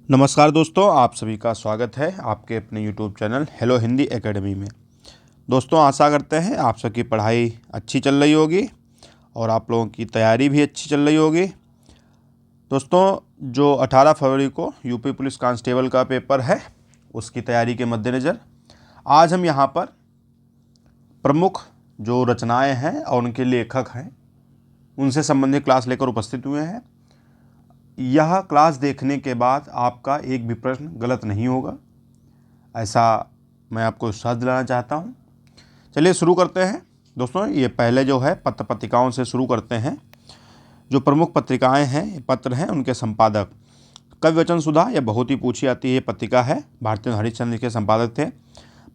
नमस्कार दोस्तों, आप सभी का स्वागत है आपके अपने YouTube channel hello Hindi academy में। दोस्तों, आशा करते हैं आप सबकी पढ़ाई अच्छी चल रही होगी और आप लोगों की तैयारी भी अच्छी चल रही होगी। दोस्तों, जो 18 फरवरी को यूपी पुलिस कांस्टेबल का पेपर है, उसकी तैयारी के मद्देनज़र आज हम यहाँ पर प्रमुख जो रचनाएँ हैं और उनके लेखक हैं, उनसे संबंधित क्लास लेकर उपस्थित हुए हैं। यह क्लास देखने के बाद आपका एक भी प्रश्न गलत नहीं होगा, ऐसा मैं आपको विश्वास दिलाना चाहता हूं। चलिए शुरू करते हैं। दोस्तों, ये पहले जो है पत्र पत्रिकाओं से शुरू करते हैं। जो प्रमुख पत्रिकाएं हैं, पत्र हैं, उनके संपादक कवि वचन सुधा, यह बहुत ही पूछी आती है पत्रिका है, भारतेंदु हरिश्चंद्र के संपादक थे।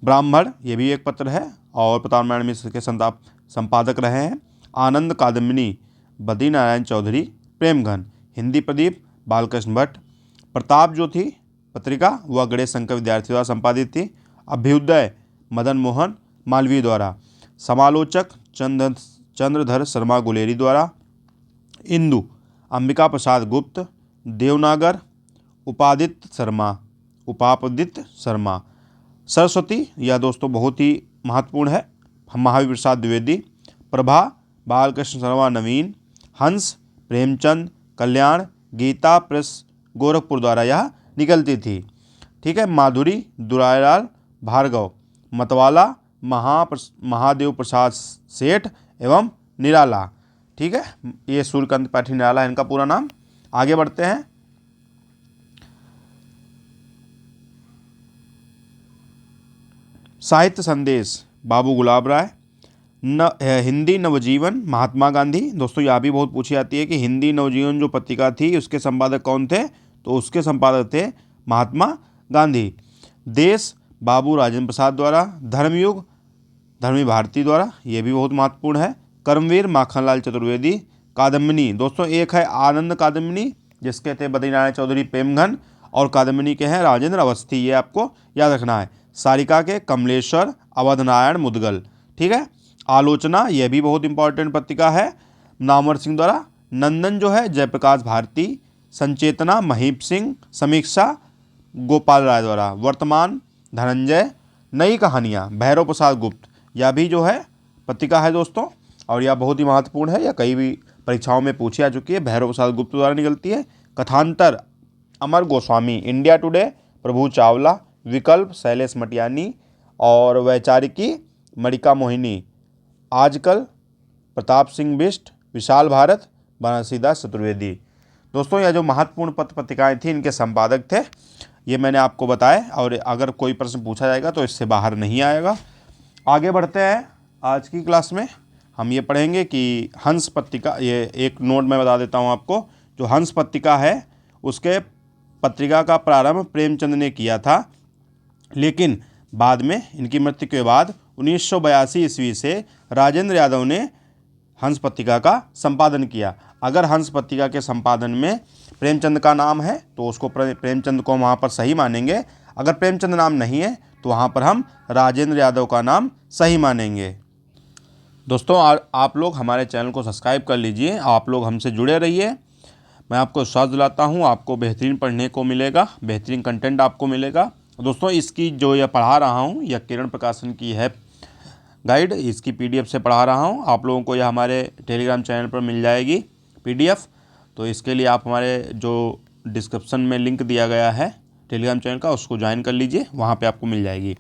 ब्राह्मण, ये भी एक पत्र है और प्रतापनारायण मिश्र के संपादक रहे हैं। आनंद कादम्बिनी, बद्रीनारायण चौधरी। प्रेमघन, हिंदी प्रदीप, बालकृष्ण भट्ट। प्रताप जो थी पत्रिका, वह गणेश शंकर विद्यार्थी द्वारा संपादित थी। अभ्युदय, मदन मोहन मालवीय द्वारा। समालोचक, चंद्रधर शर्मा गुलेरी द्वारा। इंदु, अंबिका प्रसाद गुप्त। देवनागर, उपादित्य शर्मा। सरस्वती, यह दोस्तों बहुत ही महत्वपूर्ण है, महावीर प्रसाद द्विवेदी। प्रभा, बालकृष्ण शर्मा नवीन। हंस, प्रेमचंद। कल्याण, गीता प्रेस गोरखपुर द्वारा यह निकलती थी। ठीक है। माधुरी, दुरायलाल भार्गव। मतवाला, महादेव प्रसाद सेठ एवं निराला। ठीक है, ये सूर्यकांत त्रिपाठी निराला है इनका पूरा नाम। आगे बढ़ते हैं। साहित्य संदेश, बाबू गुलाब राय। हिंदी नवजीवन, महात्मा गांधी। दोस्तों, यह भी बहुत पूछी जाती है कि हिंदी नवजीवन जो पत्रिका थी उसके संपादक कौन थे, तो उसके संपादक थे महात्मा गांधी। देश, बाबू राजेंद्र प्रसाद द्वारा। धर्मयुग, धर्मी भारती द्वारा, ये भी बहुत महत्वपूर्ण है। कर्मवीर, माखनलाल चतुर्वेदी। कादम्बिनी, दोस्तों एक है आनंद कादम्बिनी जिसके थे बद्रीनारायण चौधरी प्रेमघन, और कादम्बिनी के हैं राजेंद्र अवस्थी, ये आपको याद रखना है। सारिका के कमलेश्वर अवधनारायण मुदगल। ठीक है। आलोचना, यह भी बहुत इंपॉर्टेंट पत्रिका है, नामवर सिंह द्वारा। नंदन जो है जयप्रकाश भारती। संचेतना, महीप सिंह। समीक्षा, गोपाल राय द्वारा। वर्तमान, धनंजय। नई कहानियाँ, भैरव प्रसाद गुप्त, यह भी जो है पत्रिका है दोस्तों, और यह बहुत ही महत्वपूर्ण है, यह कई भी परीक्षाओं में पूछी आ चुकी है, भैरव प्रसाद गुप्त द्वारा निकलती है। कथांतर, अमर गोस्वामी। इंडिया टुडे, प्रभु चावला। विकल्प, शैलेश मटियानी। और वैचारिकी, मणिका मोहिनी। आजकल, प्रताप सिंह बिष्ट। विशाल भारत, बनारसीदास चतुर्वेदी। दोस्तों, यह जो महत्वपूर्ण पत्र पत्रिकाएँ थी इनके संपादक थे, ये मैंने आपको बताया, और अगर कोई प्रश्न पूछा जाएगा तो इससे बाहर नहीं आएगा। आगे बढ़ते हैं। आज की क्लास में हम ये पढ़ेंगे कि हंस पत्रिका, ये एक नोट मैं बता देता हूँ आपको, जो हंस पत्रिका है उसके पत्रिका का प्रारंभ प्रेमचंद ने किया था, लेकिन बाद में इनकी मृत्यु के बाद 1982 ईस्वी से राजेंद्र यादव ने हंस पत्रिका का संपादन किया। अगर हंस पत्रिका के संपादन में प्रेमचंद का नाम है तो उसको प्रेमचंद को वहाँ पर सही मानेंगे, अगर प्रेमचंद नाम नहीं है तो वहाँ पर हम राजेंद्र यादव का नाम सही मानेंगे। दोस्तों, आप लोग हमारे चैनल को सब्सक्राइब कर लीजिए, आप लोग हमसे जुड़े रहिए। मैं आपको विश्वास दिलाता हूँ आपको बेहतरीन पढ़ने को मिलेगा, बेहतरीन कंटेंट आपको मिलेगा। दोस्तों, इसकी जो यह पढ़ा रहा हूँ यह किरण प्रकाशन की है गाइड, इसकी पीडीएफ से पढ़ा रहा हूँ। आप लोगों को यह हमारे टेलीग्राम चैनल पर मिल जाएगी पीडीएफ, तो इसके लिए आप हमारे जो डिस्क्रिप्शन में लिंक दिया गया है टेलीग्राम चैनल का, उसको ज्वाइन कर लीजिए, वहाँ पे आपको मिल जाएगी।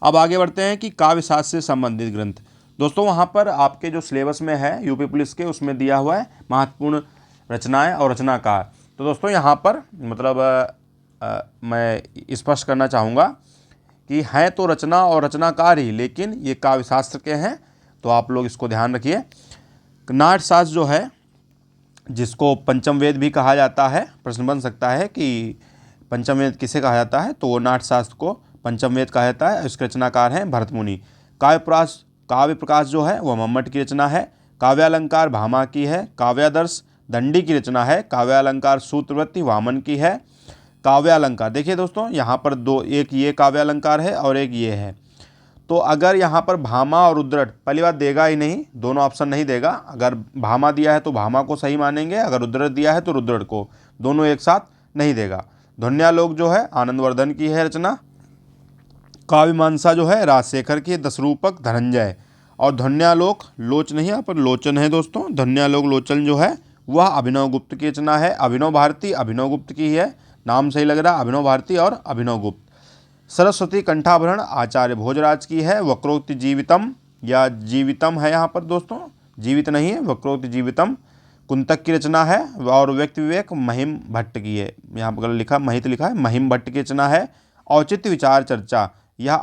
अब आगे बढ़ते हैं कि काव्य शास्त्र से संबंधित ग्रंथ। दोस्तों, वहाँ पर आपके जो सिलेबस में है यूपी पुलिस के, उसमें दिया हुआ है महत्वपूर्ण रचनाएँ और रचनाकार। तो दोस्तों, यहाँ पर मतलब मैं स्पष्ट करना चाहूँगा कि हैं तो रचना और रचनाकार ही, लेकिन ये काव्य शास्त्र के हैं, तो आप लोग इसको ध्यान रखिए। नाट्यशास्त्र जो है, जिसको पंचम वेद भी कहा जाता है, प्रश्न बन सकता है कि पंचम वेद किसे कहा जाता है, तो वो नाट्यशास्त्र को पंचम वेद कहा जाता है। इसके रचनाकार हैं भरत मुनि। काव्य प्रकाश जो है वह मम्मट की रचना है। काव्यालंकार भामा की है। काव्यादर्श दंडी की रचना है। काव्यालंकार सूत्रवृत्ति वामन की है। काव्यालंकार, देखिए दोस्तों, यहाँ पर दो, एक ये काव्यालंकार है और एक ये है, तो अगर यहाँ पर भामा और उद्दट, पहली बात देगा ही नहीं, दोनों ऑप्शन नहीं देगा। अगर भामा दिया है तो भामा को सही मानेंगे, अगर उद्दट दिया है तो उद्दट को, दोनों एक साथ नहीं देगा। ध्वन्यालोक जो है आनंदवर्धन की है रचना। काव्यमीमांसा जो है राजशेखर की, दशरूपक धनंजय। और ध्वन्यालोक लोचन नहीं, यहाँ पर लोचन है दोस्तों। ध्वन्यालोक लोचन जो है वह अभिनव गुप्त की रचना है। अभिनव भारती अभिनव गुप्त की है, नाम सही लग रहा है, अभिनव भारती और अभिनव गुप्त। सरस्वती कंठाभरण आचार्य भोजराज की है। वक्रोक्ति जीवितम या जीवितम है यहाँ पर दोस्तों, जीवित नहीं है, वक्रोक्ति जीवितम कुंतक की रचना है। और व्यक्ति विवेक महिम भट्ट की है, यहाँ पर लिखा महित लिखा है, महिम भट्ट की रचना है। औचित्य विचार चर्चा यह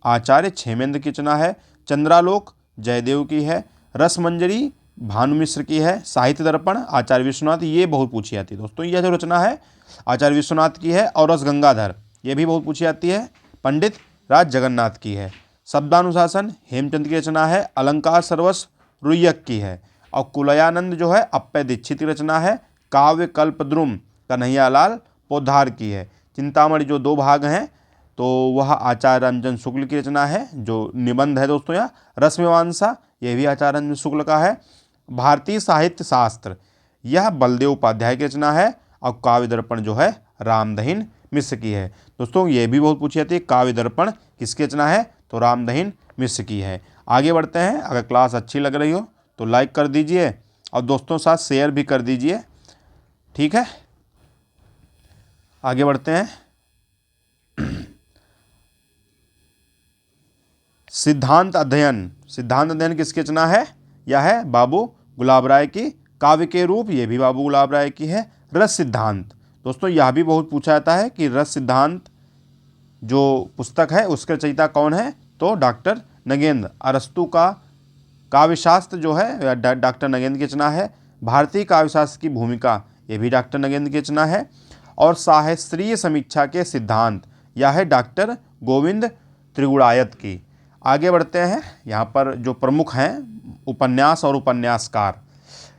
आचार्य क्षेमेंद्र की रचना है। चंद्रालोक जयदेव की है। रसमंजरी भानु मिश्र की है। साहित्य दर्पण आचार्य विश्वनाथ, ये बहुत पूछी जाती है दोस्तों, यह जो रचना है आचार्य विश्वनाथ की है। और रस गंगाधर, ये भी बहुत पूछी जाती है, पंडित राज जगन्नाथ की है। शब्दानुशासन हेमचंद की रचना है। अलंकार सर्वस रुय्यक की है। और कुलयानंद जो है अप्पय दीक्षित की रचना है। काव्य कल्पद्रुम कन्हैयालाल पोद्दार की है। चिंतामणि जो 2 भाग हैं तो वह आचार्य रामचंद्र शुक्ल की रचना है, जो निबंध है दोस्तों। यहाँ रसमीमांसा यह भी आचार्य रामचंद्र शुक्ल का है। भारतीय साहित्य शास्त्र यह बलदेव उपाध्याय की रचना है। और काव्य दर्पण जो है रामदहीन मिश्र की है दोस्तों, ये भी बहुत पूछी जाती है। काव्य दर्पण किसकी रचना है, तो रामदहीन मिश्र की है। आगे बढ़ते हैं। अगर क्लास अच्छी लग रही हो तो लाइक कर दीजिए और दोस्तों साथ शेयर भी कर दीजिए, ठीक है। आगे बढ़ते हैं। सिद्धांत अध्ययन किसकी रचना है, यह है बाबू गुलाब राय की। काव्य के रूप, ये भी बाबू गुलाब राय की है। रस सिद्धांत दोस्तों, यह भी बहुत पूछा जाता है कि रस सिद्धांत जो पुस्तक है उसके रचयिता कौन है, तो डॉक्टर नगेंद्र। अरस्तु का काव्यशास्त्र जो है डॉक्टर नगेंद्र की रचना है। भारतीय काव्यशास्त्र की भूमिका, ये भी डॉक्टर नगेंद्र की रचना है। और शास्त्रीय समीक्षा के सिद्धांत, यह है डॉक्टर गोविंद त्रिगुणायत की। आगे बढ़ते हैं। यहाँ पर जो प्रमुख हैं उपन्यास और उपन्यासकार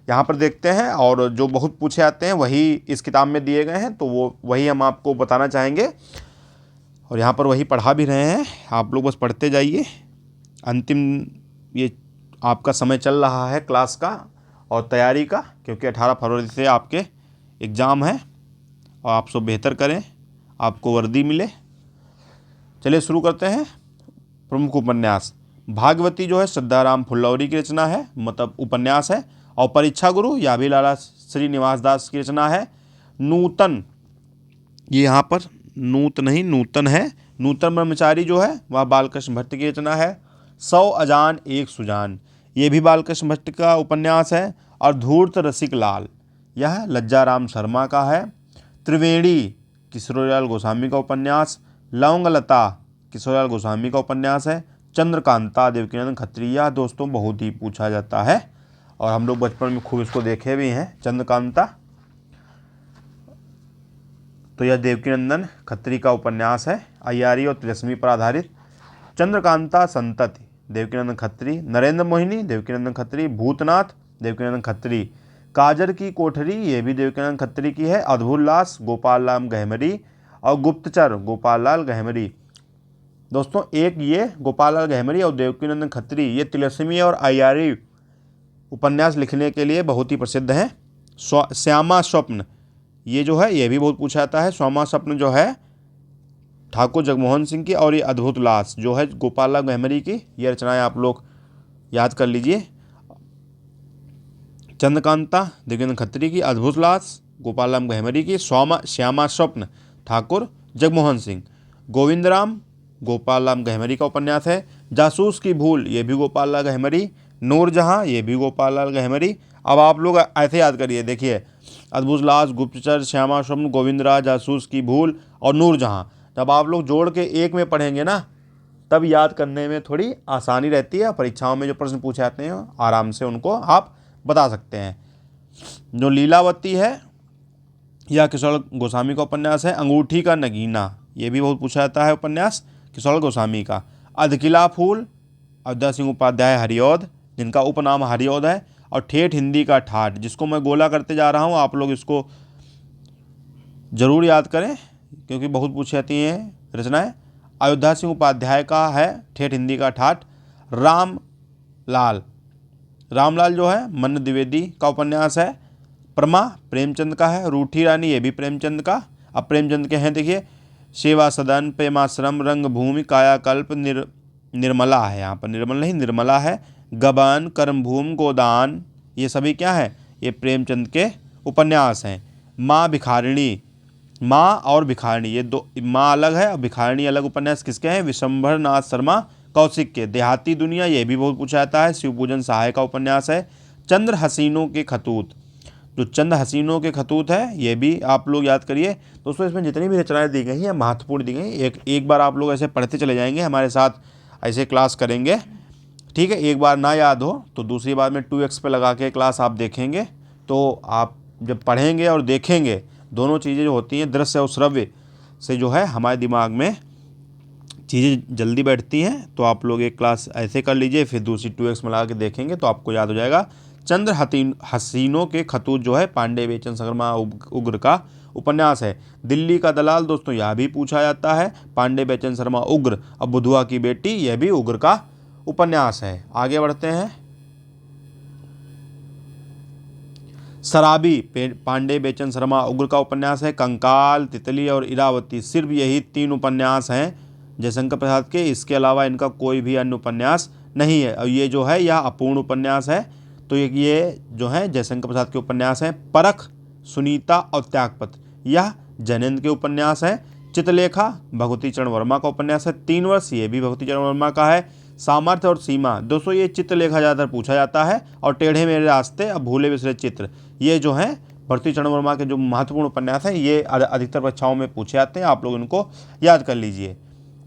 यहाँ पर देखते हैं, और जो बहुत पूछे जाते हैं वही इस किताब में दिए गए हैं, तो वो वही हम आपको बताना चाहेंगे। और यहाँ पर वही पढ़ा भी रहे हैं, आप लोग बस पढ़ते जाइए। अंतिम ये आपका समय चल रहा है क्लास का और तैयारी का, क्योंकि 18 फरवरी से आपके एग्ज़ाम है और आप सब बेहतर करें, आपको वर्दी मिले। चलिए शुरू करते हैं। प्रमुख उपन्यास भागवती जो है श्रद्धाराम फुल्लौरी की रचना है, मतलब उपन्यास है। और परीक्षा गुरु यह भी लाला श्रीनिवास दास की रचना है। नूतन, ये यहाँ पर नूतन है। नूतन ब्रह्मचारी जो है वह बालकृष्ण भट्ट की रचना है। 100 अजान एक सुजान, ये भी बालकृष्ण भट्ट का उपन्यास है। और धूर्त रसिक लाल, यह लज्जाराम शर्मा का है। त्रिवेणी किशोरीलाल गोस्वामी का उपन्यास। लौंगलता किशोरीलाल गोस्वामी का उपन्यास है। चंद्रकांता देवकीनंदन खत्री, यह दोस्तों बहुत ही पूछा जाता है और हम लोग बचपन में खूब इसको देखे भी हैं। चंद्रकांता तो यह देवकीनंदन खत्री का उपन्यास है, अय्यारी और तिलस्मी पर आधारित। चंद्रकांता संतति देवकीनंदन खत्री। नरेंद्र मोहिनी देवकीनंदन खत्री। भूतनाथ देवकीनंदन खत्री। काजर की कोठरी, ये भी देवकीनंदन खत्री की है। अद्भुतलास गोपाल राम गहमरी। और गुप्तचर गोपाल लाल गहमरी। दोस्तों एक ये गोपाल लाल गहमरी और देवकीनंदन खत्री, ये तिलस्मी और अय्यारी उपन्यास लिखने के लिए बहुत ही प्रसिद्ध हैं। श्यामा स्वप्न, ये जो है ये भी बहुत पूछा जाता है। श्यामा स्वप्न जो है ठाकुर जगमोहन सिंह की, और ये अद्भुत लाश जो है गोपाल लाल गहमरी की, ये रचनाएं आप लोग याद कर लीजिए। चंद्रकांता देवकीनंदन खत्री की, अद्भुत लाश गोपाल राम गहमरी की, श्यामा स्वप्न ठाकुर जगमोहन सिंह। गोविंदराम गोपाल राम गहमरी का उपन्यास है। जासूस की भूल, ये भी गोपाल लाल गहमरी। नूरजहां, ये भी गोपाल लाल गहमरी। अब आप लोग ऐसे याद करिए, देखिए अद्भुत लाश, गुप्तचर, श्यामा स्वप्न, गोविंदराज, जासूस की भूल और नूरजहां, जब आप लोग जोड़ के एक में पढ़ेंगे ना तब याद करने में थोड़ी आसानी रहती है। परीक्षाओं में जो प्रश्न पूछे जाते हैं आराम से उनको आप बता सकते हैं। जो लीलावती है यह किशोर गोस्वामी का उपन्यास है। अंगूठी का नगीना, ये भी बहुत पूछा जाता है उपन्यास किशोर गोस्वामी का। अधकिला फूल अयोध्या सिंह उपाध्याय हरिऔध, जिनका उपनाम हरिऔध है। और ठेठ हिंदी का ठाठ, जिसको मैं गोला करते जा रहा हूँ, आप लोग इसको ज़रूर याद करें क्योंकि बहुत पूछी जाती हैं रचनाएं। अयोध्या सिंह उपाध्याय का है ठेठ हिंदी का ठाठ। रामलाल जो है मन्ना द्विवेदी का उपन्यास है। प्रमा प्रेमचंद का है, रूठी रानी ये भी प्रेमचंद का। अब प्रेमचंद के हैं देखिए, सेवा सदन, प्रेमाश्रम, रंगभूमि, कायाकल्प, निर्मला है, यहाँ पर निर्मल नहीं निर्मला है, गबन, कर्मभूमि, गोदान, ये सभी क्या है, ये प्रेमचंद के उपन्यास हैं। माँ भिखारिणी, माँ और भिखारिणी ये दो, माँ अलग है और भिखारिणी अलग उपन्यास किसके हैं, विशंभर नाथ शर्मा कौशिक के। देहाती दुनिया ये भी बहुत पूछा जाता है, शिवपूजन सहाय का उपन्यास है। चंद्र हसीनों के खतूत, जो चंद हसीनों के खतूत है ये भी आप लोग याद करिए दोस्तों। इसमें जितनी भी रचनाएं दी गई हैं महत्वपूर्ण दी गई, एक बार आप लोग ऐसे पढ़ते चले जाएंगे, हमारे साथ ऐसे क्लास करेंगे, ठीक है। एक बार ना याद हो तो दूसरी बार में 2x पे लगा के क्लास आप देखेंगे, तो आप जब पढ़ेंगे और देखेंगे दोनों चीज़ें जो होती हैं, दृश्य और श्रव्य से जो है हमारे दिमाग में चीज़ें जल्दी बैठती हैं। तो आप लोग एक क्लास ऐसे कर लीजिए, फिर दूसरी 2x में लगा के देखेंगे तो आपको याद हो जाएगा। चंद्र हसीनों के खतूत जो है पांडे बेचन शर्मा उग्र का उपन्यास है। दिल्ली का दलाल दोस्तों यह भी पूछा जाता है, पांडे बेचन शर्मा उग्र। अब बुधवा की बेटी यह भी उग्र का उपन्यास है। आगे बढ़ते हैं। शराबी पांडे बेचन शर्मा उग्र का उपन्यास है। कंकाल, तितली और इरावती सिर्फ यही 3 उपन्यास हैं जयशंकर प्रसाद के, इसके अलावा इनका कोई भी अन्य उपन्यास नहीं है। और ये जो है यह अपूर्ण उपन्यास है। तो ये जो है जयशंकर प्रसाद के उपन्यास हैं। परख, सुनीता और त्यागपत्र यह जैनेन्द्र के उपन्यास हैं। चित्रलेखा भगवती चरण वर्मा का उपन्यास है। 3 वर्ष ये भी भगवती चरण वर्मा का है। सामर्थ्य और सीमा दोस्तों ये चित्रलेखा ज़्यादातर पूछा जाता है, और टेढ़े मेरे रास्ते अब भूले बिसरे चित्र ये जो हैं भगवती चरण वर्मा के जो महत्वपूर्ण उपन्यास हैं ये अधिकतर परीक्षाओं में पूछे जाते हैं, आप लोग इनको याद कर लीजिए।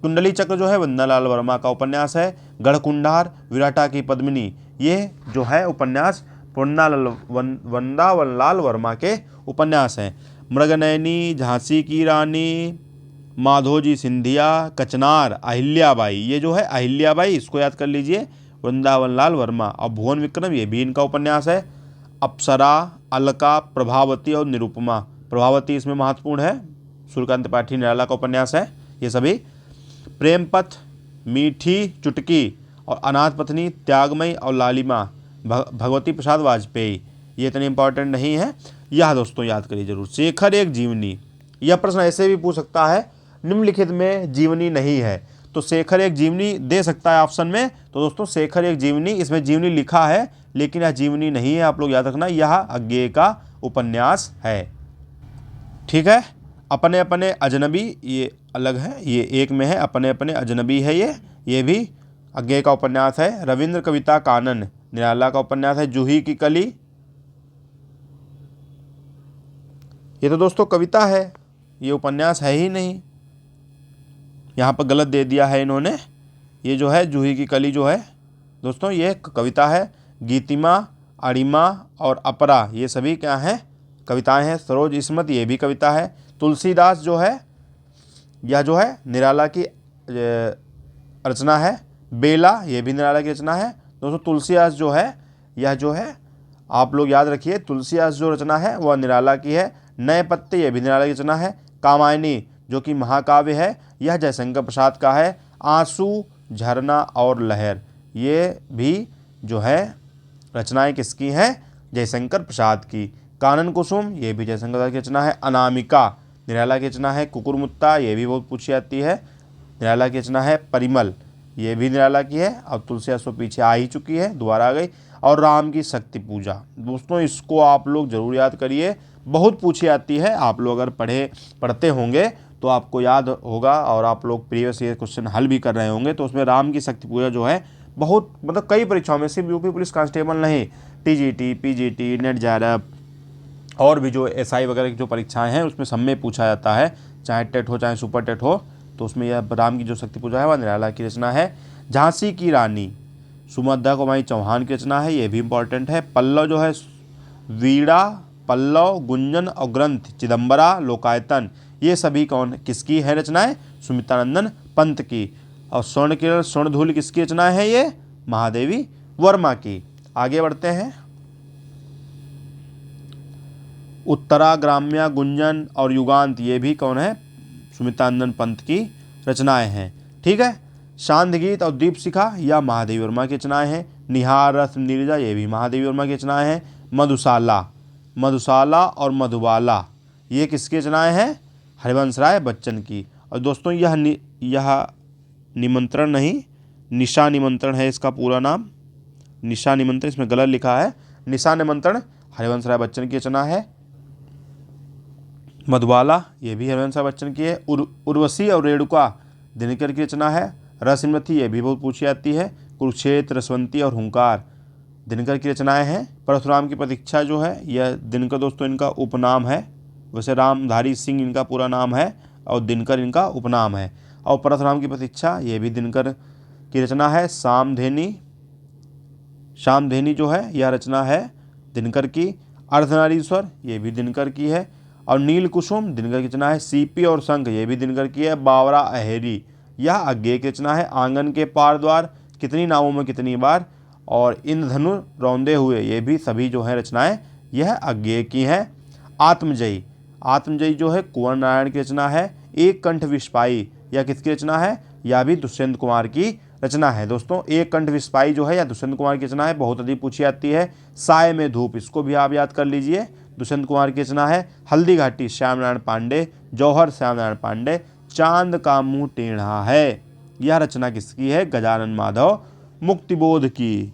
कुंडली चक्र जो है वंदालाल वर्मा का उपन्यास है। गढ़कुंडार, विराटा की पद्मिनी ये जो है उपन्यास वंदावनलाल वर्मा के उपन्यास हैं। मृगनयनी, झांसी की रानी, माधोजी सिंधिया, कचनार, अहिल्याबाई ये जो है अहिल्याबाई इसको याद कर लीजिए, वृंदावनलाल वर्मा। और भुवन विक्रम ये भी इनका उपन्यास है। अप्सरा, अलका, प्रभावती और निरुपमा, प्रभावती इसमें महत्वपूर्ण है, सूर्यकांत त्रिपाठी निराला का उपन्यास है ये सभी। प्रेमपथ, मीठी चुटकी और अनाथ पत्नी, त्यागमयी और लालिमा, भगवती प्रसाद वाजपेयी ये इतने इंपॉर्टेंट नहीं है, यह दोस्तों याद करिए जरूर। शेखर एक जीवनी, यह प्रश्न ऐसे भी पूछ सकता है, निम्नलिखित में जीवनी नहीं है, तो शेखर एक जीवनी दे सकता है ऑप्शन में। तो दोस्तों शेखर एक जीवनी, इसमें जीवनी लिखा है लेकिन यह जीवनी नहीं है, आप लोग याद रखना, यह अज्ञेय का उपन्यास है, ठीक है। अपने अपने अजनबी ये अलग है, ये एक में है, अपने अपने अजनबी है ये भी अज्ञेय का उपन्यास है। रविंद्र कविता कानन निराला का उपन्यास है। जूही की कली ये तो दोस्तों कविता है, ये उपन्यास है ही नहीं, यहाँ पर गलत दे दिया है इन्होंने। ये जो है जूही की कली जो है दोस्तों ये कविता है। गीतिमा, अरिमा और अपरा ये सभी क्या हैं, कविताएं हैं। सरोज इस्मत ये भी कविता है। तुलसीदास जो है यह जो है निराला की रचना है। बेला ये भी निराला की रचना है दोस्तों। तुलसीदास जो है यह जो है आप लोग याद रखिए, तुलसीदास जो रचना है वह निराला की है। नए पत्ते ये भी निराला की रचना है। कामायनी जो कि महाकाव्य है यह जयशंकर प्रसाद का है। आंसू, झरना और लहर ये भी जो है रचनाएं किसकी हैं, जयशंकर प्रसाद की। कानन कुसुम ये भी जयशंकर प्रसाद की रचना है। अनामिका निराला की रचना है। कुकुरमुत्ता ये भी बहुत पूछी जाती है, निराला की रचना है। परिमल ये भी निराला की है, अब तुलसीदास तो पीछे आ ही चुकी है, दोबारा आ गई। और राम की शक्ति पूजा दोस्तों इसको आप लोग जरूर याद करिए, बहुत पूछी जाती है, आप लोग अगर पढ़ते होंगे तो आपको याद होगा, और आप लोग प्रीवियस ईयर क्वेश्चन हल भी कर रहे होंगे। तो उसमें राम की शक्ति पूजा जो है बहुत मतलब कई परीक्षाओं में, सिर्फ यूपी पुलिस कांस्टेबल नहीं, टीजीटी, पीजीटी, नेट जेआरएफ और भी जो एसआई वगैरह की जो परीक्षाएं हैं उसमें सब में पूछा जाता है, चाहे टेट हो चाहे सुपर टेट हो। तो उसमें यह राम की जो शक्ति पूजा है वह निराला की रचना है। झांसी की रानी सुमध्या कुमारी चौहान की रचना है, ये भी इंपॉर्टेंट है। पल्लव जो है वीणा, पल्लव, गुंजन और ग्रंथ, चिदम्बरा, लोकायतन ये सभी कौन किसकी है रचनाएं, सुमित्रानंदन पंत की। और स्वर्ण किरण स्वर्णधूल किसकी रचनाएं है, ये महादेवी वर्मा की। आगे बढ़ते हैं। उत्तरा, ग्राम्या, गुंजन और युगांत ये भी कौन है, सुमित्रानंदन पंत की रचनाएं हैं, ठीक है। शांत गीत और दीपशिखा या महादेवी वर्मा की रचनाएं हैं। निहार, रस, नीरजा ये भी महादेवी वर्मा की रचनाएं हैं। मधुशाला मधुशाला और मधुबाला, ये किसकी रचनाएं हैं? हरिवंश राय बच्चन की। और दोस्तों यह निमंत्रण नहीं, निशा निमंत्रण है इसका पूरा नाम। निशा निमंत्रण, इसमें गलत लिखा है, निशा निमंत्रण हरिवंश राय बच्चन की रचना है। मधुबाला ये भी हरिवंश राय बच्चन की है। उर्वशी और रेणुका दिनकर की रचना है। रसमती ये भी बहुत पूछी जाती है। कुरुक्षेत्र, रसवंती और हुंकार दिनकर की रचनाएं हैं। परशुराम की प्रतीक्षा जो है यह दिनकर दोस्तों इनका उपनाम है। वैसे रामधारी सिंह इनका पूरा नाम है और दिनकर इनका उपनाम है। और परशुराम की प्रतीक्षा ये भी दिनकर की रचना है। शामधेनी जो है यह रचना है दिनकर की। अर्धनारीश्वर ये भी दिनकर की है। और नील कुसुम दिनकर की रचना है। सीपी और शंख ये भी दिनकर की है। बावरा अहेरी यह अज्ञेय की रचना है। आंगन के पार द्वार, कितनी नावों में कितनी बार, और इंद्रधनु रौंदे हुए ये भी सभी जो है रचनाएं यह अज्ञेय की हैं। आत्मजयी जो है कुंवर नारायण की रचना है। एक कंठ विस्पाई यह किसकी रचना है? यह भी दुष्यंत कुमार की रचना है। दोस्तों एक कंठ विस्पाई जो है यह दुष्यंत कुमार की रचना है, बहुत अधिक पूछी जाती है। साय में धूप, इसको भी आप याद कर लीजिए, दुष्यंत कुमार की रचना है। हल्दी घाटी श्यामनारायण पांडे, जौहर श्यामनारायण पांडे। चांद का मुंह टेढ़ा है यह रचना किसकी है? गजानन माधव मुक्तिबोध की।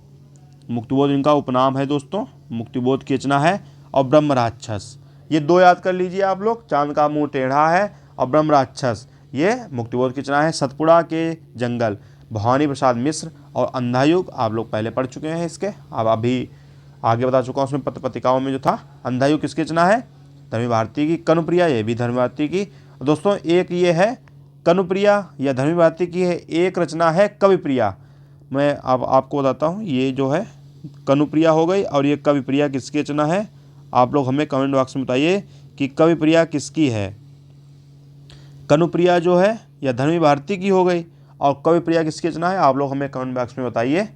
मुक्तिबोध इनका उपनाम है दोस्तों, मुक्तिबोध की रचना है। और ब्रह्म राक्षस ये दो याद कर लीजिए आप लोग, चांद का मुंह टेढ़ा है और ब्रह्म राक्षस ये मुक्तिबोध की रचना है। सतपुड़ा के जंगल भवानी प्रसाद मिश्र। और अंधा युग आप लोग पहले पढ़ चुके हैं इसके, अब अभी आगे बता चुका हूँ उसमें पत्र पत्रिकाओं में जो था। अंधा युग किसकी रचना है? धर्मी भारती की। कनुप्रिया ये भी धर्मी भारती की। दोस्तों एक ये है कनुप्रिया या धर्मी भारती की है, एक रचना है कविप्रिया। मैं अब आपको बताता हूँ, ये जो है कनुप्रिया हो गई और ये कविप्रिया किसकी रचना है? आप लोग हमें कमेंट बॉक्स में बताइए कि कविप्रिया किसकी है। कनुप्रिया जो है यह धर्मी भारती की हो गई और कविप्रिया किसकी रचना है? आप लोग हमें कमेंट बॉक्स में बताइए।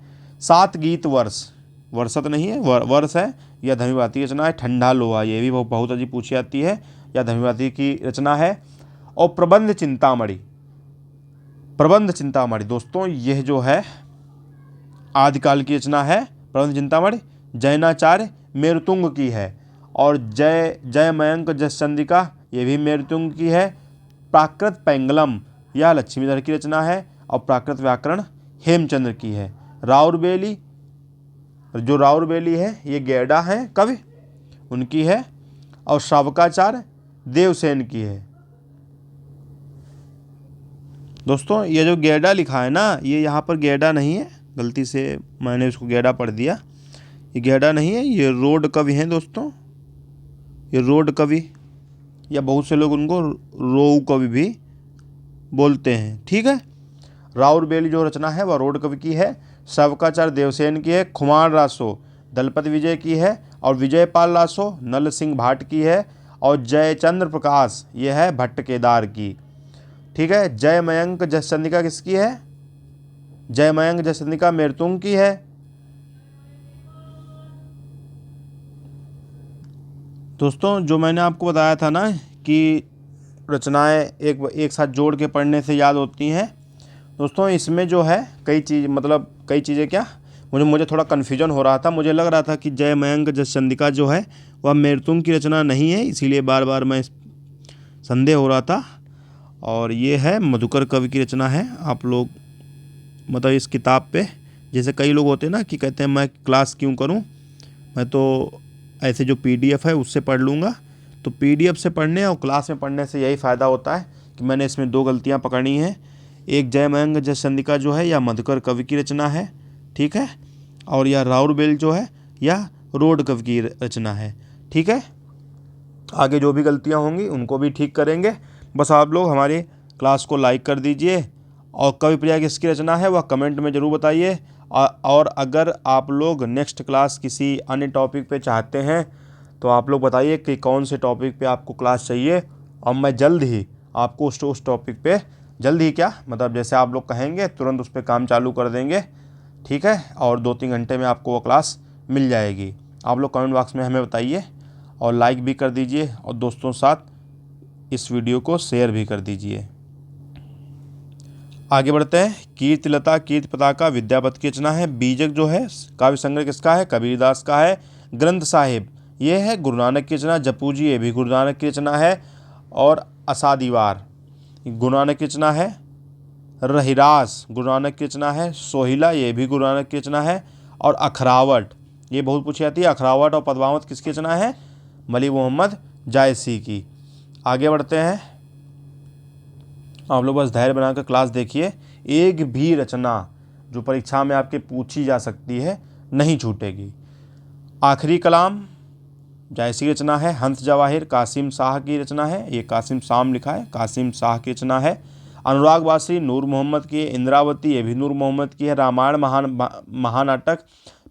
7 गीत वर्ष, वर्षत नहीं है वर्ष है, यह धर्मी भारती की रचना है। ठंडा लोहा ये भी बहुत अजीब पूछी जाती है, यह धर्मी भारती की रचना है। और प्रबंध चिंतामणि दोस्तों यह जो है आदिकाल की रचना है। प्रबंध चिंतामणि जैनाचार्य मेरुतुंग की है। और जय मयंक जस चंद्रिका ये भी मेरुतुंग की है। प्राकृत पैंगलम यह लक्ष्मीधर की रचना है। और प्राकृत व्याकरण हेमचंद्र की है। राउरबेली है ये गैडा है कवि, उनकी है। और श्रावकाचार्य देवसेन की है। दोस्तों ये जो गैडा लिखा है ना, ये यहाँ पर गैडा नहीं है, गलती से मैंने इसको गैडा पढ़ दिया, ये गैडा नहीं है, ये रोड कवि हैं दोस्तों, ये रोड कवि या बहुत से लोग उनको रोऊ कवि भी बोलते हैं। ठीक है, राउरबेली जो रचना है वह रोड कवि की है। श्रावकाचार्य देवसेन की है। खुमार रासो दलपति विजय की है। और विजयपाल रासो नल सिंह भाट की है। और जयचंद्र प्रकाश ये है भट्ट केदार की। ठीक है, जय मयंक जस चंद्रिका किसकी है? जय मयंक जस चंद्रिका मेरुतुंग की है। दोस्तों जो मैंने आपको बताया था ना कि रचनाएं एक साथ जोड़ के पढ़ने से याद होती हैं, दोस्तों इसमें जो है कई चीज़ें क्या, मुझे थोड़ा कन्फ्यूजन हो रहा था। मुझे लग रहा था कि जय मयंक जस चंद्रिका जो है वह मेरुतुंग की रचना नहीं है, इसीलिए बार बार मैं संदेह हो रहा था। और ये है मधुकर कवि की रचना है। आप लोग मतलब इस किताब पे, जैसे कई लोग होते हैं ना कि कहते हैं मैं क्लास क्यों करूं, मैं तो ऐसे जो PDF है उससे पढ़ लूँगा। तो PDF से पढ़ने और क्लास में पढ़ने से यही फ़ायदा होता है कि मैंने इसमें 2 गलतियाँ पकड़ी हैं। एक जय मयंक जस चंद्रिका जो है या मधुकर कवि की रचना है, ठीक है, और यह राउरबेल जो है या रोड कवि की रचना है। ठीक है, आगे जो भी गलतियाँ होंगी उनको भी ठीक करेंगे। बस आप लोग हमारी क्लास को लाइक कर दीजिए और कविप्रिया किसकी रचना है वह कमेंट में ज़रूर बताइए। और अगर आप लोग नेक्स्ट क्लास किसी अन्य टॉपिक पे चाहते हैं तो आप लोग बताइए कि कौन से टॉपिक पे आपको क्लास चाहिए, और मैं जल्द ही आपको उस टॉपिक पे जल्द ही क्या मतलब जैसे आप लोग कहेंगे तुरंत उस पर काम चालू कर देंगे। ठीक है, और 2-3 घंटे में आपको वो क्लास मिल जाएगी। आप लोग कमेंट बॉक्स में हमें बताइए और लाइक भी कर दीजिए और दोस्तों साथ इस वीडियो को शेयर भी कर दीजिए। आगे बढ़ते हैं। कीर्तिलता कीर्ति पताका विद्यापति की रचना है। बीजक जो है काव्य संग्रह किसका है? कबीरदास का है। ग्रंथ साहिब ये है गुरु नानक की रचना। जपूजी ये भी गुरु नानक की रचना है। और असादीवार गुरु नानक की रचना है। रहिरास गुरु नानक की रचना है। सोहिला ये भी गुरु नानक की रचना है। और अखरावट ये बहुत पूछी जाती है। अखरावट और पद्मावत किसकी रचना है? मलिक मोहम्मद जायसी की। आगे बढ़ते हैं। आप लोग बस धैर्य बनाकर क्लास देखिए। एक भी रचना जो परीक्षा में आपके पूछी जा सकती है नहीं छूटेगी। आखिरी कलाम जायसी की रचना है। हंस जवाहिर कासिम शाह की रचना है। ये कासिम शाम लिखा है, कासिम शाह की रचना है। अनुराग बासी नूर मोहम्मद की है। इंद्रावती ये भी नूर मोहम्मद की है। रामायण महानाटक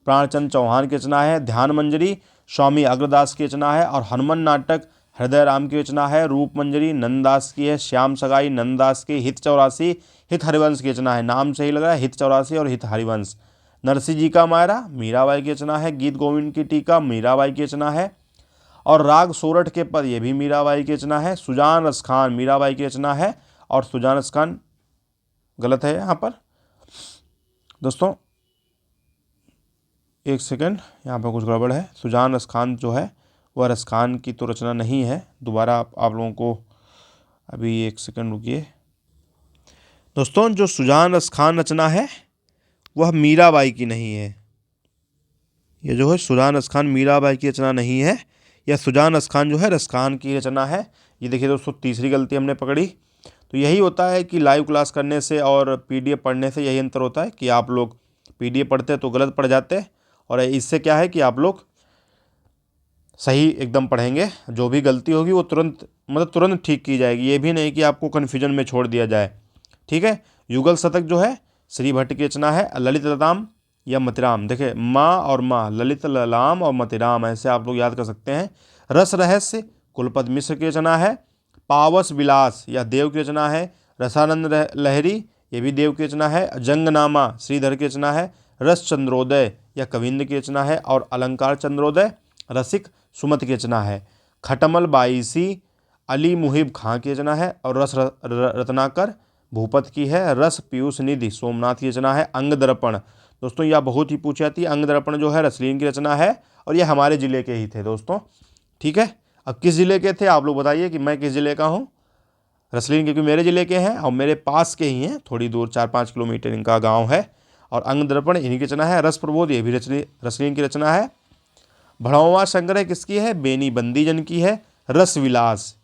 प्राणचंद चौहान की रचना है। ध्यान मंजरी स्वामी अग्रदास की रचना है। और हनुमान नाटक हृदय राम की रचना है। रूप मंजरी नंददास की है। श्याम सगाई नंददास की। हित 84 हित हरिवंश की रचना है। नाम सही लग रहा है, हित 84 और हित हरिवंश। नरसिंह जी का मायरा मीराबाई की रचना है। गीत गोविंद की टीका मीराबाई की रचना है। और राग सोरठ के पद ये भी मीराबाई की रचना है। सुजान रसखान मीराबाई की रचना है। और सुजान रसखान गलत है यहाँ पर दोस्तों, एक सेकंड, यहाँ पर कुछ गड़बड़ है। सुजान रसखान जो है वह रसखान की तो रचना नहीं है। दोबारा आप लोगों को अभी एक सेकंड रुकिए दोस्तों। जो सुजान रसखान रचना है वह मीराबाई की नहीं है। ये जो है सुजान रसखान मीराबाई की रचना नहीं है। यह सुजान रसखान जो है रसखान की रचना है। ये देखिए दोस्तों, तीसरी गलती हमने पकड़ी। तो यही होता है कि लाइव क्लास करने से और पीडीएफ पढ़ने से यही अंतर होता है कि आप लोग पीडीएफ पढ़ते तो गलत पढ़ जाते, और इससे क्या है कि आप लोग सही एकदम पढ़ेंगे। जो भी गलती होगी वो तुरंत ठीक की जाएगी। ये भी नहीं कि आपको कन्फ्यूजन में छोड़ दिया जाए। ठीक है। युगल शतक जो है श्री भट्ट की रचना है। ललित ललाम या मतिराम, देखिए माँ और माँ, ललित ललाम और मतिराम, ऐसे आप लोग याद कर सकते हैं। रस रहस्य कुलपति मिश्र की रचना है। पावस विलास या देव की रचना है। रसानंद लहरी ये भी देव की रचना है। जंगनामा श्रीधर की रचना है। रस चंद्रोदय या कविंद की रचना है। और अलंकार चंद्रोदय रसिक सुमत की रचना है। खटमल बाईसी अली मुहिब खां की रचना है। और रस रत्नाकर भूपत की है। रस पीयूष निधि सोमनाथ की रचना है। अंग दर्पण दोस्तों यह बहुत ही पूछी जाती है। अंग दर्पण जो है रसलीन की रचना है। और ये हमारे ज़िले के ही थे दोस्तों। ठीक है। अब किस ज़िले के थे आप लोग बताइए कि मैं किस ज़िले का हूँ। रसलीन क्योंकि मेरे ज़िले के हैं और मेरे पास के ही हैं, थोड़ी दूर 4-5 किलोमीटर इनका गाँव है। और अंग दर्पण इन्हीं की रचना है। रस प्रबोध ये भी रसलीन की रचना है। भड़ौवा संग्रह किसकी है? बेनी बंदीजन की है। रस विलास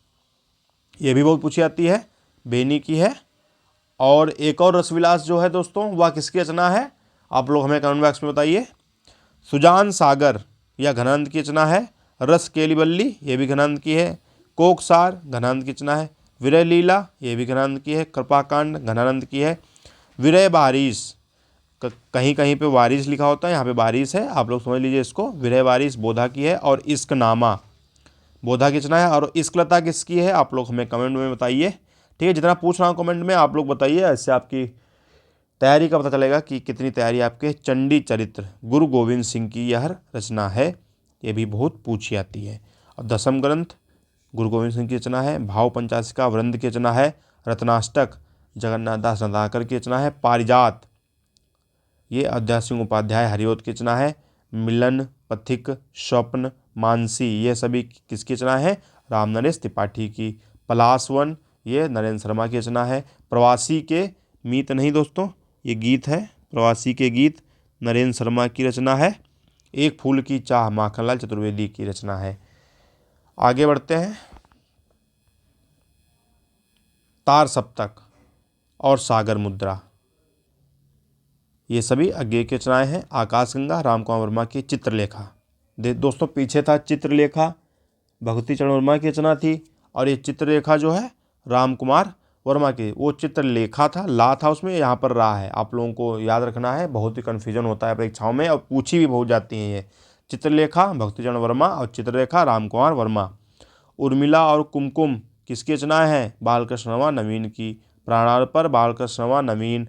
ये भी बहुत पूछी जाती है, बेनी की है। और एक और रसविलास जो है दोस्तों वह किसकी रचना है? आप लोग हमें कमेंट बॉक्स में बताइए। सुजान सागर या घनानंद की रचना है। रस केलीबल्ली ये भी घनानंद की है। कोकसार घनानंद की रचना है। विरह लीला ये भी घनानंद की है। कृपाकांड घनानंद की है। विरह बारिश कहीं कहीं पे वारिस लिखा होता है, यहाँ पे बारिश है, आप लोग समझ लीजिए इसको। विरह बारिश बोधा की है। और इश्क नामा बोधा की रचना है। और इश्कलता किसकी है? आप लोग हमें कमेंट में बताइए। ठीक है। जितना पूछ रहा हूँ कमेंट में आप लोग बताइए, ऐसे आपकी तैयारी का पता चलेगा कि कितनी तैयारी आपके। चंडी चरित्र गुरु गोविंद सिंह की यह रचना है, ये भी बहुत पूछी जाती है। और दसम ग्रंथ गुरु गोविंद सिंह की रचना है। भाव पंचाशिका वृंद की रचना है। रत्नाष्टक जगन्नाथ दास रत्नाकर की रचना है। पारिजात ये अयोध्या सिंह उपाध्याय हरिओत की रचना है। मिलन पथिक स्वप्न मानसी ये सभी किसकी रचना है? राम नरेश त्रिपाठी की। पलासवन ये नरेंद्र शर्मा की रचना है। प्रवासी के मीत नहीं दोस्तों, ये गीत है। प्रवासी के गीत नरेंद्र शर्मा की रचना है। एक फूल की चाह माखनलाल चतुर्वेदी की रचना है। आगे बढ़ते हैं। तार सप्तक और सागर मुद्रा ये सभी अज्ञेय की रचनाएं हैं। आकाशगंगा रामकुमार वर्मा की चित्रलेखा दोस्तों पीछे था चित्रलेखा भगवती चरण वर्मा की रचना थी। और ये चित्रलेखा जो है रामकुमार वर्मा की, वो चित्रलेखा था, ला था उसमें, यहाँ पर रा है। आप लोगों को याद रखना है, बहुत ही कन्फ्यूजन होता है परीक्षाओं में और पूछी भी बहुत जाती हैं। ये चित्रलेखा भगवती चरण वर्मा और चित्रलेखा रामकुमार वर्मा। उर्मिला और कुमकुम किसकी रचनाएं हैं? बालकृष्ण वर्मा नवीन की। प्राणार्पण बालकृष्ण वर्मा नवीन।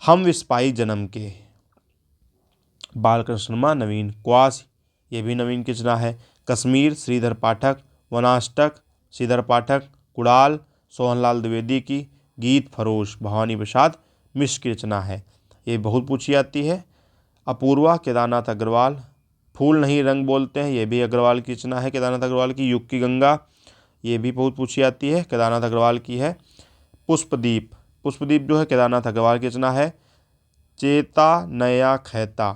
हम विस्पाई जन्म के बालकृष्ण वर्मा नवीन। क्वास ये भी नवीन की रचना है। कश्मीर श्रीधर पाठक। वनाष्टक श्रीधर पाठक। कुड़ाल सोहनलाल द्विवेदी की। गीत फरोश भवानी प्रसाद मिश्र की रचना है, ये बहुत पूछी जाती है। अपूर्वा केदारनाथ अग्रवाल फूल नहीं रंग बोलते हैं, ये भी अग्रवाल की रचना है, केदारनाथ अग्रवाल की। युग की गंगा, ये भी बहुत पूछी जाती है, केदारनाथ अग्रवाल की है। पुष्पदीप, पुष्पदीप जो है केदारनाथ अग्रवाल की रचना है। चेता नया खैता,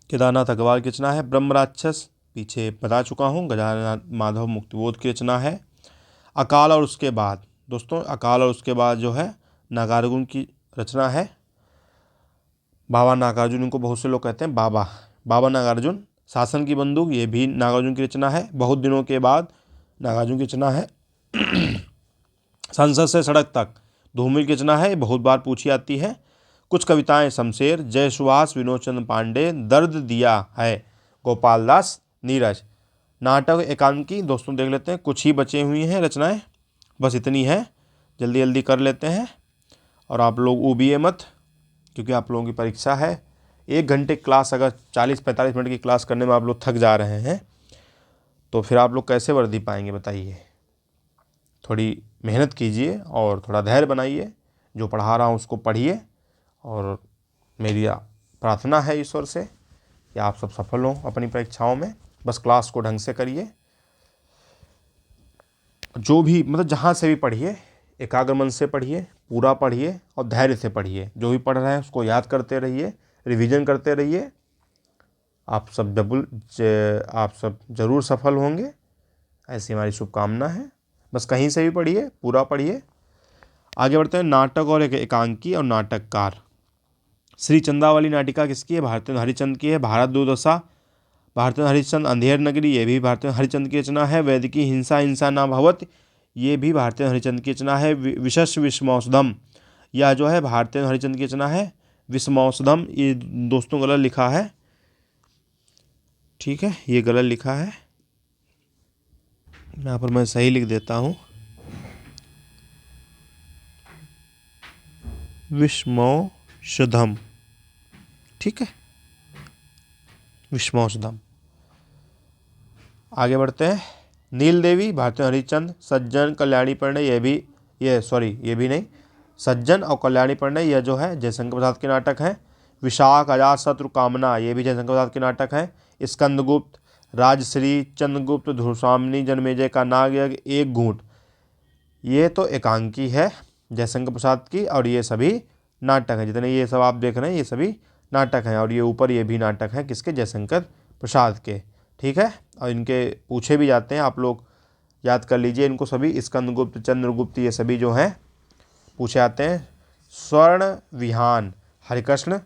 केदारनाथ अग्रवाल की रचना है। ब्रह्म राक्षस, पीछे बता चुका हूँ, गजानन माधव मुक्तिबोध की रचना है। अकाल और उसके बाद, दोस्तों अकाल और उसके बाद जो है नागार्जुन की रचना है। बाबा नागार्जुन, इनको बहुत से लोग कहते हैं बाबा, बाबा नागार्जुन। शासन की बंदूक, ये भी नागार्जुन की रचना है। बहुत दिनों के बाद, नागार्जुन की रचना है। संसद से सड़क तक, धूमिल की रचना है, ये बहुत बार पूछी जाती है। कुछ कविताएं, शमशेर, जय सुहास, विनोद चंद्र पांडे, दर्द दिया है, गोपाल दास नीरज। नाटक एकांकी, दोस्तों देख लेते हैं, कुछ ही बचे हुई हैं रचनाएं, बस इतनी है, जल्दी जल्दी कर लेते हैं। और आप लोग ऊबिए मत, क्योंकि आप लोगों की परीक्षा है। 1 घंटे क्लास, अगर 40-45 मिनट की क्लास करने में आप लोग थक जा रहे हैं तो फिर आप लोग कैसे वर्दी पाएंगे बताइए। थोड़ी मेहनत कीजिए और थोड़ा धैर्य बनाइए, जो पढ़ा रहा हूँ उसको पढ़िए। और मेरी प्रार्थना है ईश्वर से कि आप सब सफल हों अपनी परीक्षाओं में। बस क्लास को ढंग से करिए, जो भी मतलब जहाँ से भी पढ़िए, एकाग्र मन से पढ़िए, पूरा पढ़िए और धैर्य से पढ़िए। जो भी पढ़ रहे हैं उसको याद करते रहिए, रिवीजन करते रहिए। आप सब जरूर सफल होंगे, ऐसी हमारी शुभकामना है। बस कहीं से भी पढ़िए, पूरा पढ़िए। आगे बढ़ते हैं। नाटक और एकांकी और नाटककार। श्री चंद्रावली नाटिका किसकी है? भारतेंद्र हरिश्चंद्र की है। भारत दुर्दशा, भारतेंद्र हरिश्चंद्र। अंधेर नगरी, ये भी भारतेंद्र हरिश्चंद्र की रचना है। वैदिकी हिंसा हिंसा न भवत, ये भी भारतेंद्र हरिश्चंद्र की रचना है। विशस विषमौसधम, यह जो है भारतेंद्र हरिश्चंद्र की रचना है। विषमौसधम, ये दोस्तों गलत लिखा है, ठीक है, ये गलत लिखा है, यहाँ पर मैं सही लिख देता हूँ। विषमौसधम, ठीक है, विषमौसधम। आगे बढ़ते हैं। नील देवी, भारतेंद्र हरिश्चंद्र। सज्जन, कल्याणी परिणय, ये भी नहीं, सज्जन और कल्याणी परिणय यह जो है जयशंकर प्रसाद के नाटक हैं। विशाख, अजातशत्रु, कामना, ये भी जयशंकर प्रसाद के नाटक हैं। स्कंदगुप्त, राजश्री, चंद्रगुप्त, ध्रुवस्वामिनी, जन्मेजय का नागयज्ञ, एक घूंट, ये तो एकांकी है जयशंकर प्रसाद की। और ये सभी नाटक हैं, जितने ये सब आप देख रहे हैं ये सभी नाटक हैं। और ये ऊपर ये भी नाटक हैं किसके? जयशंकर प्रसाद के, ठीक है। और इनके पूछे भी जाते हैं, आप लोग याद कर लीजिए इनको सभी। स्कंदगुप्त, चंद्रगुप्त, ये सभी जो हैं पूछे जाते हैं। स्वर्ण विहान, हरिकृष्ण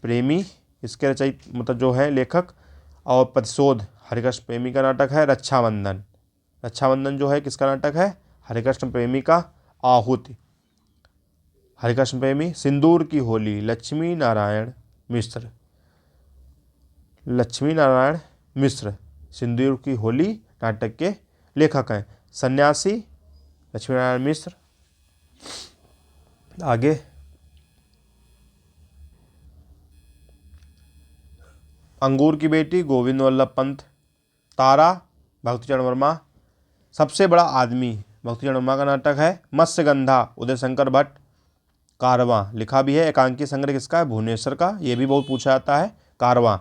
प्रेमी इसके रचयित मतलब जो है लेखक। और प्रतिशोध, हरिकृष्ण प्रेमी का नाटक है। रक्षाबंधन, रक्षाबंधन जो है किसका नाटक है? हरिकृष्ण प्रेमी का। आहुति, हरिकृष्ण प्रेमी। सिंदूर की होली, लक्ष्मी नारायण मिश्र, लक्ष्मी नारायण मिश्र सिंदूर की होली नाटक के लेखक हैं। सन्यासी, लक्ष्मी नारायण मिश्र। आगे अंगूर की बेटी, गोविंद वल्लभ पंत। तारा, भक्तिचरण वर्मा। सबसे बड़ा आदमी, भक्तिचरण वर्मा का नाटक है। मत्स्यगंधा, उदय शंकर भट्ट। कारवां, लिखा भी है। एकांकी संग्रह किसका है? भुवनेश्वर का, ये भी बहुत पूछा जाता है। कारवां।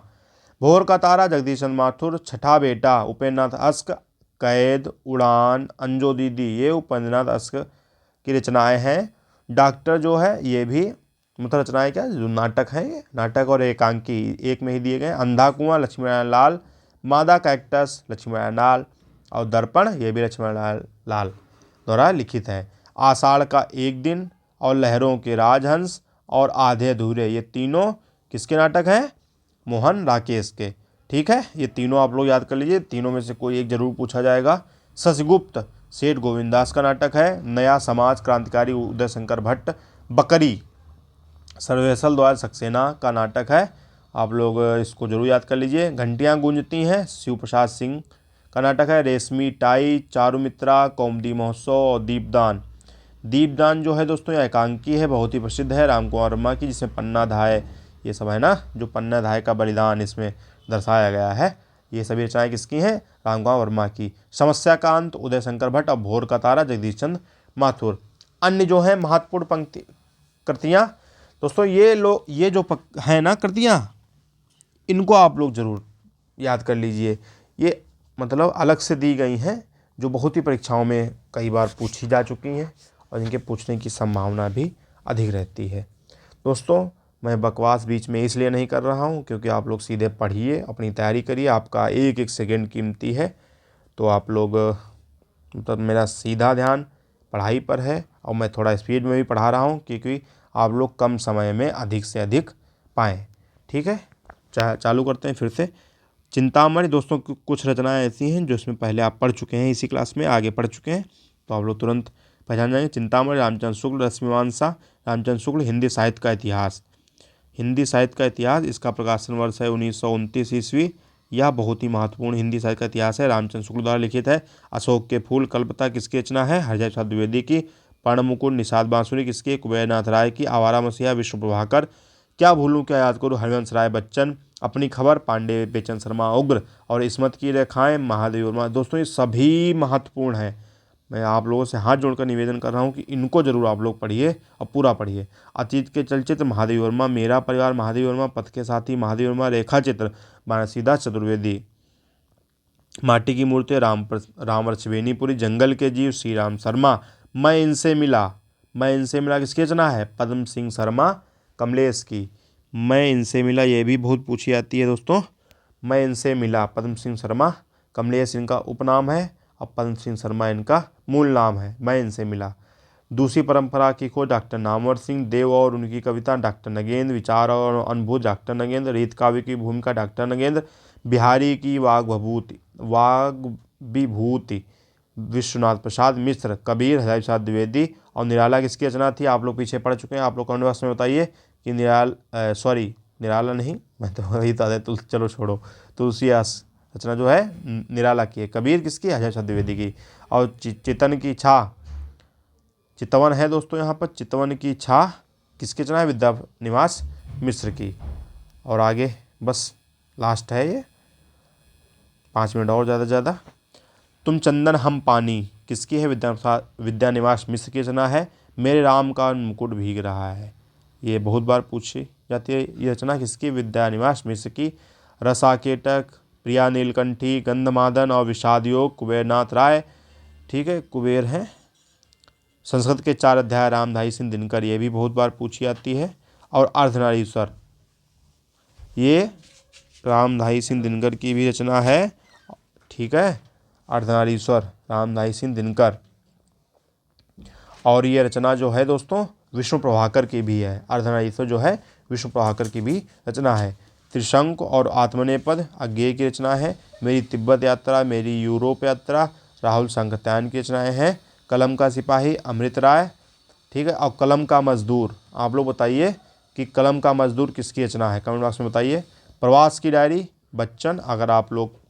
भोर का तारा, जगदीश चंद्र माथुर। छठा बेटा, उपेंद्रनाथ अस्क। कैद, उड़ान, अंजो दीदी, ये उपेंद्रनाथ अस्क की रचनाएं हैं। डॉक्टर जो है ये भी मतलब रचनाएं क्या जो नाटक है, ये नाटक और एकांकी एक में ही दिए गए। अंधा कुआं, लक्ष्मी नारायण लाल। मादा कैक्टस, लक्ष्मी नारायण लाल। और दर्पण, ये भी लक्ष्मी नारायण लाल द्वारा लिखित है। आषाढ़ का एक दिन और लहरों के राजहंस और आधे अधूरे, ये तीनों किसके नाटक हैं? मोहन राकेश के, ठीक है। ये तीनों आप लोग याद कर लीजिए, तीनों में से कोई एक जरूर पूछा जाएगा। शशगुप्त, सेठ गोविंदास का नाटक है। नया समाज, क्रांतिकारी उदय शंकर भट्ट। बकरी, सर्वेसल द्वारा सक्सेना का नाटक है, आप लोग इसको जरूर याद कर लीजिए। घंटियाँ गूंजती हैं, शिव प्रसाद सिंह का नाटक है। रेशमी टाई, चारुमित्रा, कौमुदी महोत्सव और दीपदान। दीपदान जो है दोस्तों यह एकांकी है, बहुत ही प्रसिद्ध है रामकुमार वर्मा की, जिसमें पन्ना धाय ये सब है ना, जो पन्ना धाय का बलिदान इसमें दर्शाया गया है। ये सभी रचनाएं किसकी हैं? रामकुमार वर्मा की। समस्या का अंत, उदय शंकर भट्ट। और भोर का तारा, जगदीश चंद्र माथुर। अन्य जो है महत्वपूर्ण पंक्ति कृतियाँ दोस्तों, ये जो है ना कृतियाँ, इनको आप लोग ज़रूर याद कर लीजिए। ये मतलब अलग से दी गई हैं, जो बहुत ही परीक्षाओं में कई बार पूछी जा चुकी हैं और इनके पूछने की संभावना भी अधिक रहती है। दोस्तों, मैं बकवास बीच में इसलिए नहीं कर रहा हूँ क्योंकि आप लोग सीधे पढ़िए, अपनी तैयारी करिए, आपका एक एक सेकंड कीमती है। तो आप लोग मतलब मेरा सीधा ध्यान पढ़ाई पर है और मैं थोड़ा स्पीड में भी पढ़ा रहा हूँ क्योंकि आप लोग कम समय में अधिक से अधिक पाएँ। ठीक है, चालू करते हैं फिर से। चिंतामणि दोस्तों, कुछ रचनाएं ऐसी हैं जो इसमें पहले आप पढ़ चुके हैं, इसी क्लास में आगे पढ़ चुके हैं, तो आप लोग तुरंत पहचान जाएंगे। चिंतामणि रामचंद्र शुक्ल, रश्मिमांसा रामचंद्र शुक्ल, हिंदी साहित्य का इतिहास। हिंदी साहित्य का इतिहास, इसका प्रकाशन वर्ष है 1929 ईस्वी। यह बहुत ही महत्वपूर्ण हिंदी साहित्य का इतिहास है, रामचंद्र शुक्ल द्वारा लिखित है। अशोक के फूल कल्पता किसकी रचना है? हरिहर प्रसाद द्विवेदी की। पर्ण मुकुट निषाद बांसुरी किसकी? कुबेरनाथ राय की। आवारा मसीहा विष्णु प्रभाकर। क्या भूलूं क्या याद करूं हरिवंश राय बच्चन। अपनी खबर पांडे बेचन शर्मा उग्र। और इस्मत की रेखाएं महादेवी वर्मा। दोस्तों, ये सभी महत्वपूर्ण हैं। मैं आप लोगों से हाथ जोड़कर निवेदन कर रहा हूँ कि इनको जरूर आप लोग पढ़िए और पूरा पढ़िए। अतीत के चलचित्र महादेवी वर्मा, मेरा परिवार महादेवी वर्मा, पथ के साथी महादेवी वर्मा, रेखा चित्र मानसीदास चतुर्वेदी, माटी की मूर्ति रामवृक्ष बेनीपुरी, जंगल के जीव श्री राम शर्मा, मैं इनसे मिला किसकी रचना है? पद्म सिंह शर्मा कमलेश की। मैं इनसे मिला ये भी बहुत पूछी जाती है दोस्तों। मैं इनसे मिला पद्म सिंह शर्मा, कमलेश इनका उपनाम है और पद्म सिंह शर्मा इनका मूल नाम है। मैं इनसे मिला। दूसरी परंपरा की खोज डॉक्टर नामवर सिंह। देव और उनकी कविता डॉक्टर नगेंद्र। विचार और अनुभूत डॉक्टर नगेंद्र। रीत काव्य की भूमिका डॉक्टर नगेंद्र। बिहारी की वाग विभूति विश्वनाथ प्रसाद मिश्र। कबीर हरिहर प्रसाद द्विवेदी। और निराला किसकी रचना थी? आप लोग पीछे पढ़ चुके हैं, आप लोग कमेंट बॉक्स में बताइए कि निराला नहीं, मैं तो वही था चलो छोड़ो। तुलसीदास रचना जो है निराला की है। कबीर किसकी? हरिहर प्रसाद द्विवेदी की। और चितवन की छा, चितवन है दोस्तों यहाँ पर, चितवन की छा किसकी रचना है? विद्यानिवास मिश्र की। और आगे बस लास्ट है ये, 5 मिनट और ज़्यादा। तुम चंदन हम पानी किसकी है? विद्यानिवास मिश्र की रचना है। मेरे राम का मुकुट भीग रहा है, ये बहुत बार पूछी जाती है। ये रचना किसकी? विद्यानिवास मिश्र की। रसाकेटक, प्रिया नीलकंठी, गंधमादन और विषाद योग कुबेरनाथ राय। ठीक है, कुबेर हैं। संस्कृत के 4 अध्याय रामधारी सिंह दिनकर, ये भी बहुत बार पूछी जाती है। और अर्धनारीश्वर, ये रामधारी सिंह दिनकर की भी रचना है। ठीक है, अर्धनारीश्वर रामधारी सिंह दिनकर। और ये रचना जो है दोस्तों विष्णु प्रभाकर की भी है। अर्धनारीश्वर जो है विष्णु प्रभाकर की भी रचना है। त्रिशंक और आत्मनेपद अज्ञेय की रचना है। मेरी तिब्बत यात्रा, मेरी यूरोप यात्रा राहुल सांकृत्यायन की रचनाएं हैं। कलम का सिपाही अमृत राय। ठीक है, और कलम का मजदूर, आप लोग बताइए कि कलम का मजदूर किसकी रचना है? कमेंट बॉक्स में बताइए। प्रवास की डायरी बच्चन, अगर आप लोग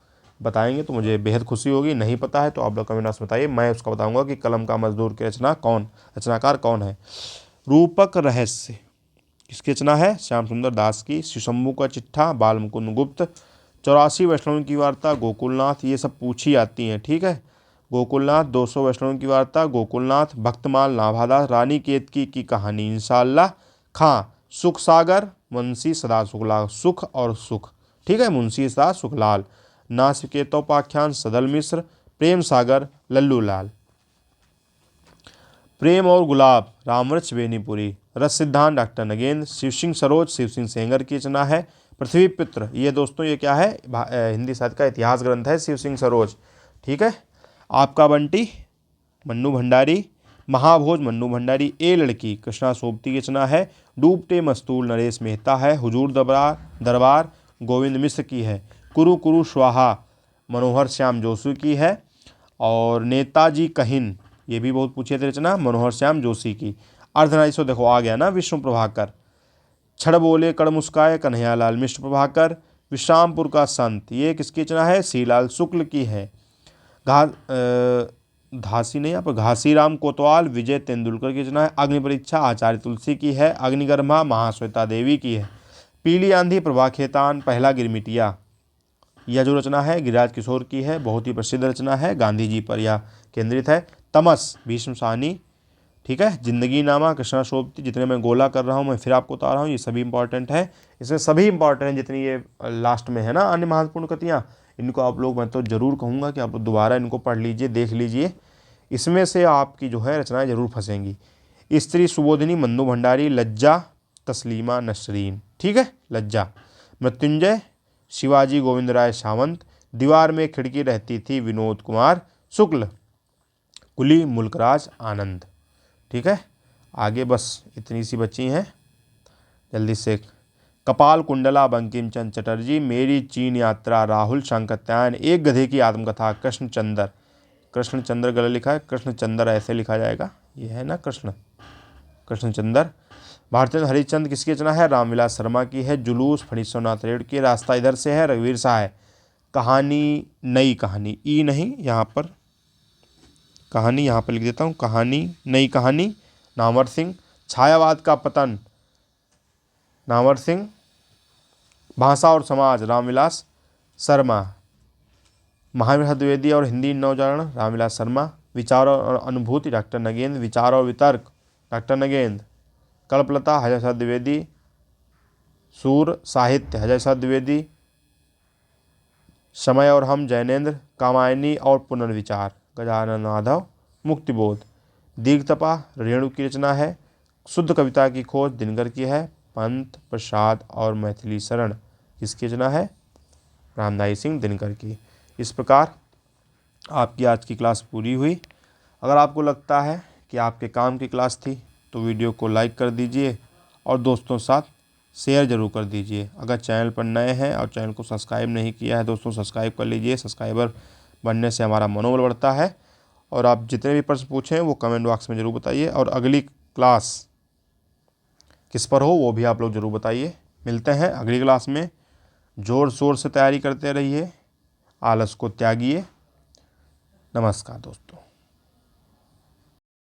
बताएंगे तो मुझे बेहद खुशी होगी। नहीं पता है तो आप लोग कमेंट बॉक्स में बताइए, मैं उसका बताऊंगा कि कलम का मजदूर की रचनाकार कौन है। रूपक रहस्य किसकी रचना है? श्याम सुंदर दास की। शिशंभु का चिट्ठा बाल मुकुंद गुप्त। 84 वैष्णवों की वार्ता गोकुलनाथ, ये सब पूछी जाती हैं। ठीक है, गोकुलनाथ। 200 वैष्णवों की वार्ता गोकुलनाथ। भक्तमाल नाभादास। रानी केतकी की कहानी इंशाअल्लाह खां। सुख सागर मुंशी सदा सुखलाल, सुख और सुख। ठीक है, मुंशी सदा सुखलाल। नासिकेतोपाख्यान सदल मिश्र। प्रेम सागर लल्लू लाल। प्रेम और गुलाब रामवृक्ष बेनीपुरी। रस सिद्धांत डॉक्टर नगेंद्र। शिव सिंह सरोज शिव सिंह सेंगर की रचना है। पृथ्वी पुत्र, ये दोस्तों ये क्या है? हिंदी साहित्य का इतिहास ग्रंथ है, शिव सिंह सरोज। ठीक है, आपका बंटी मन्नू भंडारी। महाभोज मन्नू भंडारी। ए लड़की कृष्णा सोबती की रचना है। डूबते मस्तूल नरेश मेहता है। हुजूर दरबार गोविंद मिश्र की है। कुरु कुरु स्वाहा मनोहर श्याम जोशी की है। और नेताजी कहिन, ये भी बहुत पूछे थे रचना, मनोहर श्याम जोशी की। अर्धनारीश्वर देखो आ गया ना, विष्णु प्रभाकर। छड़ बोले कड़ मुस्काए कन्हैयालाल मिश्र प्रभाकर। विश्रामपुर का संत, ये किसकी रचना है? श्रीलाल शुक्ल की है। घासी नहीं, यहाँ पर घासीराम कोतवाल विजय तेंदुलकर की रचना है। अग्नि परीक्षा आचार्य तुलसी की है। अग्निगर्भा महाश्वेता देवी की है। पीली आंधी प्रभा खेतान पहला गिरमिटिया, यह जो रचना है गिरिराज किशोर की है, बहुत ही प्रसिद्ध रचना है, गांधी जी पर यह केंद्रित है। तमस भीष्म साहनी ठीक है। जिंदगी नामा, कृष्णा शोभती, जितने मैं गोला कर रहा हूँ मैं फिर आपको बता रहा हूँ, ये सभी इंपॉर्टेंट है। इसमें सभी इंपॉर्टेंट हैं जितनी ये लास्ट में है ना अन्य महत्वपूर्ण कृतियाँ, इनको आप लोग, मैं तो जरूर कहूँगा कि आप लोग दोबारा इनको पढ़ लीजिए, देख लीजिए। इसमें से आपकी जो है रचनाएं जरूर फंसेंगी। स्त्री सुबोधिनी मंदू भंडारी, लज्जा तस्लीमा नसरीन, ठीक है, लज्जा। मृत्युंजय शिवाजी गोविंद राय सावंत, दीवार में खिड़की रहती थी विनोद कुमार शुक्ल, कुली मुल्कराज आनंद, ठीक है। आगे बस इतनी सी बची हैं, जल्दी से। कपाल कुंडला बंकिम चंद्र चटर्जी, मेरी चीन यात्रा राहुल शांकत्यायन, एक गधे की आत्मकथा कृष्णचंद्र, कृष्णचंद्र गलत लिखा है, कृष्णचंद्र ऐसे लिखा जाएगा, ये है ना कृष्णचंद्र। भारतेंद्र हरिश्चंद्र किसकी रचना है? रामविलास शर्मा की है। जुलूस फणीश्वरनाथ रेड की। रास्ता इधर से है, रघुवीर सहाय। कहानी नई कहानी, ई नहीं यहाँ पर, कहानी यहाँ पर लिख देता हूँ, कहानी नई कहानी नामवर सिंह। छायावाद का पतन नामवर सिंह। भाषा और समाज रामविलास शर्मा। महावीर द्विवेदी और हिंदी नवजागरण रामविलास शर्मा। विचार और अनुभूति डॉक्टर नगेंद्र। विचार और वितर्क डॉक्टर नगेंद्र। कल्पलता हज़ार प्रसाद द्विवेदी। सूर साहित्य हज़ार प्रसाद द्विवेदी। समय और हम जैनेन्द्र। कामायनी और पुनर्विचार गजानन माधव। मुक्तिबोध दीर्घतपा रेणु की रचना है। शुद्ध कविता की खोज दिनकर की है। पंत प्रसाद और मैथिली शरण किसकी रचना है? रामधारी सिंह दिनकर की। इस प्रकार आपकी आज की क्लास पूरी हुई। अगर आपको लगता है कि आपके काम की क्लास थी तो वीडियो को लाइक कर दीजिए और दोस्तों के साथ शेयर ज़रूर कर दीजिए। अगर चैनल पर नए हैं और चैनल को सब्सक्राइब नहीं किया है दोस्तों, सब्सक्राइब कर लीजिए। सब्सक्राइबर बनने से हमारा मनोबल बढ़ता है। और आप जितने भी प्रश्न पूछें वो कमेंट बॉक्स में ज़रूर बताइए, और अगली क्लास किस पर हो वो भी आप लोग ज़रूर बताइए। मिलते हैं अगली क्लास में। ज़ोर शोर से तैयारी करते रहिए, आलस को त्यागिए। नमस्कार दोस्तों।